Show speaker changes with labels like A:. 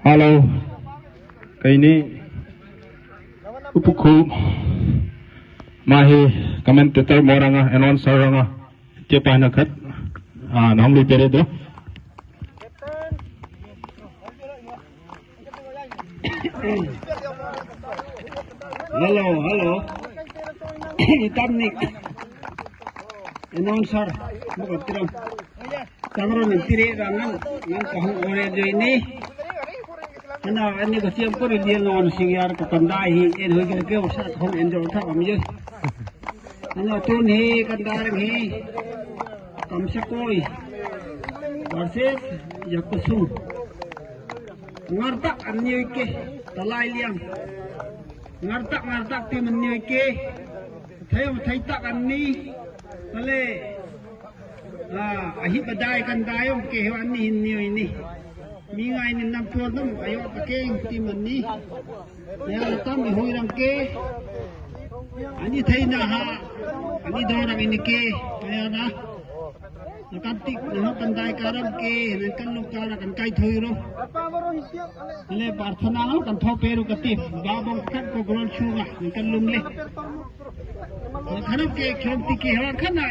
A: Halo, kali ini upuku mahi komentator moranga announcer nga cepat nakat nong li pere do.
B: Halo. Itamnik announcer bukan Kamera menteri rangan yang kahung ore jo ini. Ana ani ko siam ko dia non singyar ko kandai hi en hoy ke usa hom enjoy tha am je. Ana tun hi kandar hi kam se koi versus yakusum. Ngartak anni ke talai liam. Ngartak ti menni ke. Thai tak anni pale ahi badai kan dayong ke hewan ni ini mingai ni nam tur nam ayo pakai ti manni ya tam hoi rang ke ani thai na ha ani do rang ini ke ya na nakantik na pandai karam ke nan kan lu kara kan kai thoi ro le parthana no kan tho peru kati babong kan ko gron chuga kan lum le khanap ke khomti ke hewan khana